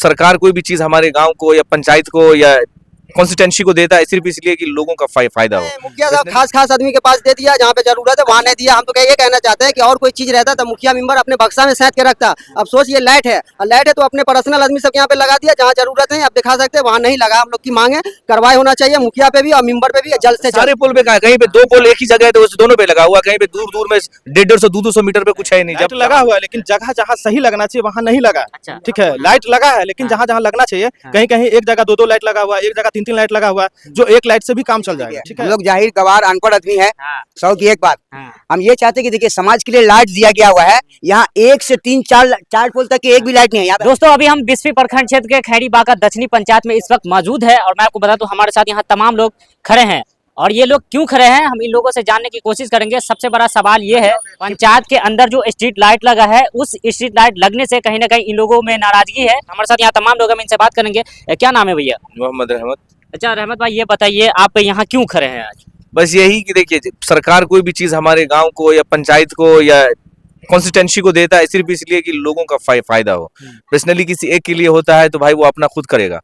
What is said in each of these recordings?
सरकार कोई भी चीज हमारे गांव को या पंचायत को या कॉन्स्टिट्यूंसी को देता है सिर्फ इसलिए कि लोगों का फायदा हो। मुखिया साहब खास आदमी के पास दे दिया, जहाँ पे जरूरत है वहाँ नहीं दिया। हम तो ये कहना चाहते हैं कि और कोई चीज रहता तो मुखिया मेंबर अपने बक्सा में सेट के रखता। अब सोच ये लाइट है, लाइट है तो अपने पर्सनल आदमी सब यहाँ पे लगा दिया, जहाँ जरूरत है आप दिखा सकते हैं वहाँ नहीं लगा। हम लोग की मांग है कार्रवाई होना चाहिए मुखिया पे भी और मेंबर पे भी जल्द से सारे पुल पे कहा, कहीं पे 2 पोल एक ही जगह है तो उस दोनों पे लगा हुआ, कहीं पे दूर दूर में 150-200 मीटर पे कुछ है नहीं। जब लगा हुआ है लेकिन जगह जहाँ सही लगना चाहिए वहाँ नहीं लगा। अच्छा। ठीक है, लाइट लगा है लेकिन जहाँ जहाँ लगना चाहिए कहीं कहीं एक जगह 2-2 लाइट लगा हुआ है, एक जगह 3-3 लाइट लगा हुआ है, जो एक लाइट से भी काम चल जाएगा। ठीक हम है, लोग जाहिर गवार अनपढ़ आदमी है। हाँ। 100 की एक बात हाँ। हम ये चाहते हैं कि देखिए समाज के लिए लाइट दिया गया हुआ है, यहाँ 1 से 3-4 पोल तक की एक भी लाइट नहीं है यहाँ पे। दोस्तों अभी हम 20वीं प्रखंड क्षेत्र के खैरी बाका दक्षिणी पंचायत में इस वक्त मौजूद है और मैं आपको बता दूं हमारे साथ यहाँ तमाम लोग खड़े हैं और ये लोग क्यों खड़े हैं हम इन लोगों से जानने की कोशिश करेंगे। सबसे बड़ा सवाल ये है पंचायत के अंदर जो स्ट्रीट लाइट लगा है उस स्ट्रीट लाइट लगने से कहीं ना कहीं इन लोगों में नाराजगी है। हमारे साथ यहाँ तमाम लोग, हम इनसे बात करेंगे। क्या नाम है भैया? मोहम्मद रहमत। अच्छा रहमत भाई, ये बताइए आप यहाँ क्यों खड़े हैं आज? बस यही कि देखिए सरकार कोई भी चीज हमारे गांव को या पंचायत को या कॉन्स्टिट्यूंसी को देता है सिर्फ इसलिए कि लोगों का फायदा हो। पर्सनली किसी एक के लिए होता है तो भाई वो अपना खुद करेगा।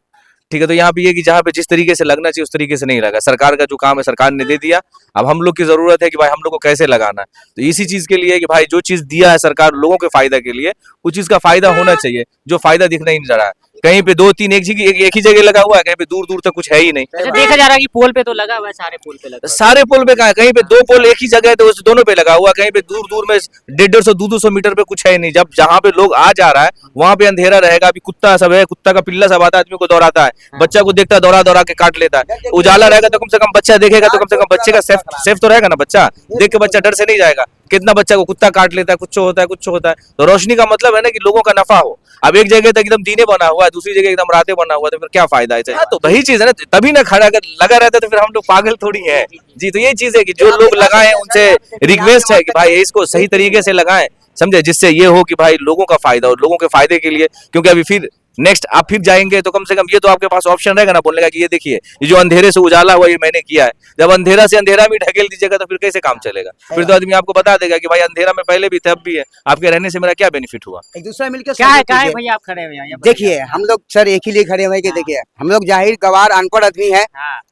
ठीक है, तो यहाँ पे ये कि जहाँ पे जिस तरीके से लगना चाहिए उस तरीके से नहीं लगा। सरकार का जो काम है सरकार ने दे दिया, अब हम लोग की जरूरत है कि भाई हम लोग को कैसे लगाना है। तो इसी चीज के लिए कि भाई जो चीज दिया है सरकार लोगों के फायदा के लिए उस चीज का फायदा होना चाहिए, जो फायदा दिखना ही नहीं रहा है। कहीं पे 2-3 एक ही जगह लगा हुआ है, कहीं पे दूर दूर तक कुछ है ही नहीं। अच्छा, देखा जा रहा है कि पोल पे तो लगा हुआ है, सारे पोल पे लगा सारे पुल पे कहा, कहीं पे 2 पोल एक ही जगह है तो उस दोनों पे लगा हुआ, कहीं पे दूर दूर में 150-200 मीटर पे कुछ है नहीं। जब जहाँ पे लोग आ जा रहा है वहां पे अंधेरा रहेगा। अभी कुत्ता सब है, कुत्ता का पिल्ला सब आता है, आदमी को दौड़ाता है, बच्चा को देखता है दौड़ा दौड़ा के काट लेता है। उजाला रहेगा तो कम से कम बच्चा देखेगा तो कम से कम बच्चे का सेफ तो रहेगा ना। बच्चा देख के बच्चा डर से नहीं जाएगा। कितना बच्चा को कुत्ता काट लेता है, कुछ होता है। तो रोशनी का मतलब है ना कि लोगों का नफा हो। अब एक जगह तक एकदम दीने बना हुआ है, दूसरी जगह एकदम रातें बना हुआ है, तो फिर क्या फायदा है? तो वही चीज है ना, तभी ना खड़ा अगर लगा रहता तो फिर हम लोग पागल थोड़ी है जी। तो ये चीज है कि जो लोग लगाए उनसे रिक्वेस्ट है कि भाई इसको सही तरीके से लगाएं, समझे, जिससे ये हो कि भाई लोगों का फायदा हो, लोगों के फायदे के लिए। क्योंकि अभी फिर नेक्स्ट आप फिर जाएंगे तो कम से कम ये तो आपके पास ऑप्शन रहेगा ना बोलने का कि ये देखिए ये जो अंधेरे से उजाला हुआ ये मैंने किया है। जब अंधेरा से अंधेरा भी ढकेल दीजिएगा तो फिर कैसे काम चलेगा? फिर तो आदमी आपको बता देगा कि भाई अंधेरा में पहले भी थे अब भी है, आपके रहने से मेरा क्या बेनिफिट हुआ? एक दूसरा मिलकर क्या है भैया आप खड़े हुए हैं? देखिए हम लोग सर एक ही लिए खड़े हुए कि देखिए हम लोग जाहिर गवार अनपढ़ आदमी है।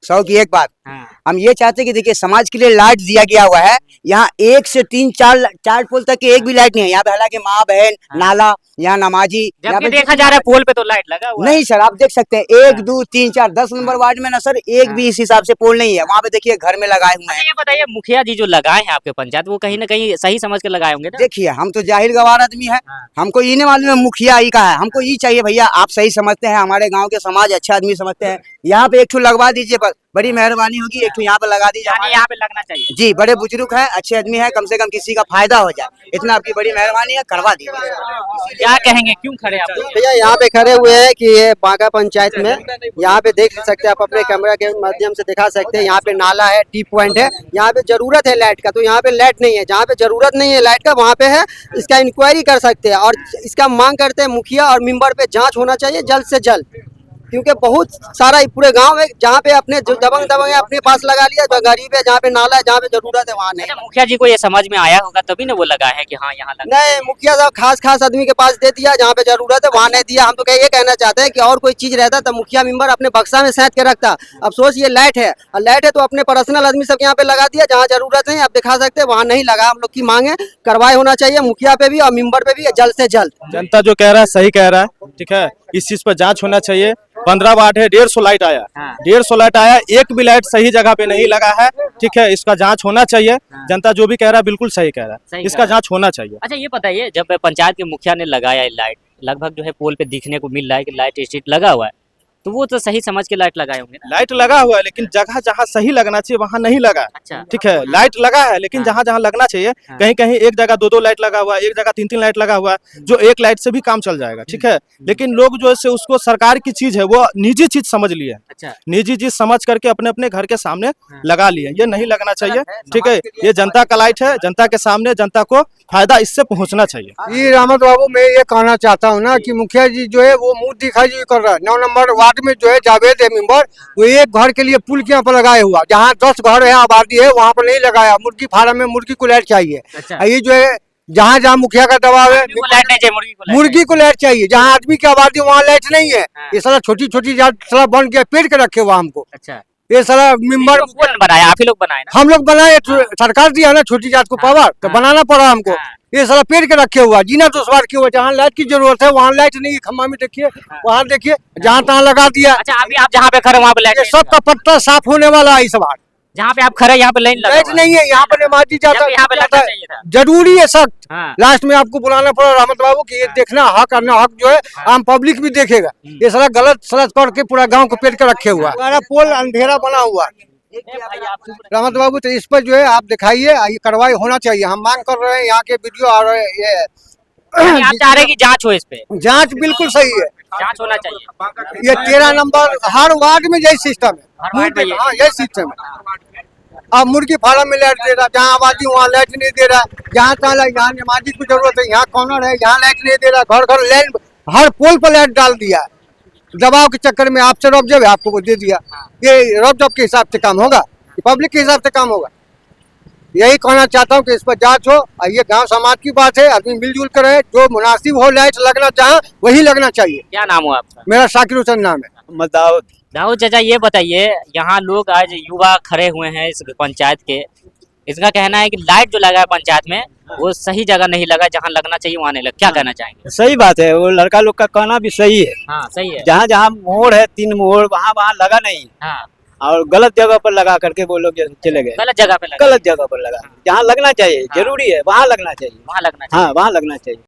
100 की एक बात हम ये चाहते हैं कि देखिए समाज के लिए लाइट दिया गया हुआ है, यहाँ 1 से 3-4 पोल तक की एक भी लाइट नहीं है यहाँ पे। हालांकि माँ बहन नाला यहाँ नमाजी यहाँ पे देखा जा रहा है पोल पे तो लाइट लगा हुआ नहीं सर। आप देख सकते हैं 1, 2, 3, 4 10 नंबर वार्ड में ना सर एक भी इस हिसाब से पोल नहीं है। वहाँ पे देखिए घर में लगाए हुए हैं। ये बताइए मुखिया जी जो लगाए हैं आपके पंचायत वो कहीं ना कहीं सही समझ के लगाए होंगे ना? देखिए हम तो जाहिर गवार आदमी है, हमको ये नहीं मालूम है मुखिया ही का है। हमको ये चाहिए भैया आप सही समझते हैं, हमारे गांव के समाज अच्छा आदमी समझते हैं, यहाँ पे एक ठो लगवा दीजिए, बस बड़ी मेहरबानी होगी। एक ठो यहाँ पे लगा दीजिए, यहाँ पे लगना चाहिए जी। बड़े बुजुर्ग है, अच्छे आदमी है, कम से कम किसी का फायदा हो जाए, इतना आपकी बड़ी मेहरबानी है, करवा दीजिए। क्या कहेंगे, क्यों खड़े आप? भैया यहाँ पे खड़े हुए हैं कि ये बांका पंचायत में यहाँ पे देख सकते हैं, आप अपने कैमरा के माध्यम से दिखा सकते हैं। यहाँ पे नाला है, टी पॉइंट है, यहाँ पे जरूरत है लाइट का तो यहाँ पे लाइट नहीं है। जहाँ पे जरूरत नहीं है लाइट का वहाँ पे है, इसका इंक्वायरी कर सकते हैं और इसका मांग करते हैं मुखिया और मेंबर पे जांच होना चाहिए जल्द से जल्द। क्योंकि बहुत सारा पूरे गांव है जहाँ पे अपने जो दबंग है अपने पास लगा लिया, जो गरीब है, जहाँ पे नाला है, जहाँ पे जरूरत है वहाँ नहीं। अच्छा, मुखिया जी को ये समझ में आया होगा तभी ना वो लगा है कि हाँ यहाँ लगा। नहीं, मुखिया साहब खास आदमी के पास दे दिया, जहाँ पे जरूरत है वहाँ नहीं दिया। हम तो ये कहना चाहते हैं कि और कोई चीज रहता तो मुखिया मेंबर अपने बक्सा में सेट के रखता। अब सोच ये लाइट है, लाइट है तो अपने पर्सनल आदमी सब यहाँ पे लगा दिया, जहाँ जरूरत है आप दिखा सकते हैं वहाँ नहीं लगा। हम लोग की मांग है कार्रवाई होना चाहिए मुखिया पे भी और मेंबर पे भी जल्द से जल्द। जनता जो कह रहा है सही कह रहा है। ठीक है, इस चीज पर जांच होना चाहिए। 15 वार्ड है, 150 लाइट आया, 150 लाइट आया, एक भी लाइट सही जगह पे नहीं लगा है। ठीक है, इसका जांच होना चाहिए। जनता जो भी कह रहा है बिल्कुल सही कह रहा है, इसका जांच होना चाहिए। अच्छा ये बताइए, जब पंचायत के मुखिया ने लगाया लाइट, लगभग जो है पोल पे दिखने को मिल रहा है कि लाइट स्ट्रीट लगा हुआ है, तो वो तो सही समझ के लाइट लगाए होंगे ना? लाइट लगा हुआ है लेकिन जगह जहाँ सही लगना चाहिए वहाँ नहीं लगा। अच्छा। ठीक है, लाइट लगा है लेकिन जहाँ जहाँ लगना चाहिए कहीं कहीं एक जगह 2-2 लाइट लगा हुआ है, एक जगह 3-3 लाइट लगा हुआ है, जो एक लाइट से भी काम चल जाएगा। ठीक है, लेकिन लोग जो है उसको सरकार की चीज है वो निजी चीज समझ लिए। अच्छा। निजी चीज समझ करके अपने अपने घर के सामने लगा लिए, ये नहीं लगना चाहिए। ठीक है, ये जनता का लाइट है, जनता के सामने जनता को फायदा इससे पहुंचना चाहिए। ये रहमत बाबू मैं ये कहना चाहता हूँ ना कि मुखिया जी जो है वो मुंह दिखाई कर रहा है। 9 नंबर वार्ड में जो है जावेद है मेंबर, वो एक घर के लिए पुल के यहाँ पर लगाए हुआ, जहाँ 10 घर है आबादी है वहाँ पर नहीं लगाया। मुर्गी फार्म में मुर्गी को लाइट चाहिए। अच्छा। ये जो है जहाँ जहाँ मुखिया का दबाव है, मुर्गी को लाइट नहीं चाहिए, मुर्गी को लाइट मुर्गी को लाइट चाहिए। जहाँ आदमी की आबादी वहाँ लाइट नहीं है। हाँ। ये सारा छोटी छोटी सारा बन के पेड़ के रखे हुआ हमको। अच्छा, ये सारा मेंबर कौन बनाया? आप ही लोग बनाए ना? हम लोग बनाए, सरकार दिया ना छोटी जात को पावर, तो हाँ। बनाना पड़ा हमको। हाँ। ये सारा पेड़ के रखे हुआ, जीना दुश्वार क्यों है? जहाँ लाइट की जरूरत है वहाँ लाइट नहीं है। खम्बा में देखिए, वहाँ देखिए, जहाँ तहाँ लगा दिया। अच्छा, अभी आप जहाँ पे खड़े वहाँ पे लाइट ये नहीं सबका पट्टा साफ होने वाला है इस बार। जहाँ पे आप खड़े यहाँ पे लाइन लगा लाइट हुआ नहीं है यहाँ पर, नमाजी जाता जबकि यहाँ पे जाता लगना है। चाहिए था। जरूरी है सख्त। हाँ। लास्ट में आपको बुलाना पड़ा रहमत बाबू कि ये देखना हक और ना हक जो है आम पब्लिक भी देखेगा। ये सारा गलत सलत करके पूरा गांव को पेट के रखे हुआ, सारा पोल अंधेरा बना हुआ। रहमत बाबू तो इस पर जो है आप दिखाइए, ये कार्रवाई होना चाहिए। हम मांग कर रहे हैं, यहाँ के वीडियो और ये यानी आप चाह रहे हैं कि जांच हो इस पे? जांच बिल्कुल सही है। जांच होना चाहिए। ये 13 नंबर हर वार्ड में यही सिस्टम हर वार्ड में है। यही। हाँ, यही सिस्टम है। अब मुर्गी फार्म में लाइट दे रहा, जहाँ आबादी वहाँ लाइट नहीं दे रहा। जहाँ तहाँ यहाँ नमाजी की जरूरत है, यहाँ कॉर्नर है, यहाँ लाइट नहीं दे रहा। घर घर लाइट, हर पोल पर लाइट डाल दिया। दबाव के चक्कर में आपसे रबजब है, आपको वो दे दिया। ये रबजब के हिसाब से काम होगा, पब्लिक के हिसाब से काम होगा? यही कहना चाहता हूँ कि इस पर जांच हो। और ये गांव समाज की बात है, आदमी मिलजुल कर रहे, जो मुनासिब हो लाइट लगना चाहे वही लगना चाहिए। क्या नाम हो आपका? मेरा शाकिर हुसैन नाम है। दाऊद चाचा, ये बताइए, यहाँ लोग आज युवा खड़े हुए हैं इस पंचायत के, इसका कहना है कि लाइट जो लगा है पंचायत में वो सही जगह नहीं लगा, जहाँ लगना चाहिए वहाँ नहीं लगा। क्या कहना चाहेंगे? सही बात है, वो लड़का लोग का कहना भी सही है। हाँ, सही है। जहाँ जहाँ मोड़ है, 3 मोड़, वहाँ वहाँ लगा नहीं, हाँ, और गलत जगह पर लगा करके वो लोग चले गए। गलत जगह पे लगा। गलत जगह पर लगा, जहाँ लगना चाहिए जरूरी है वहाँ लगना चाहिए। वहाँ लगना चाहिए। हाँ, वहाँ लगना चाहिए।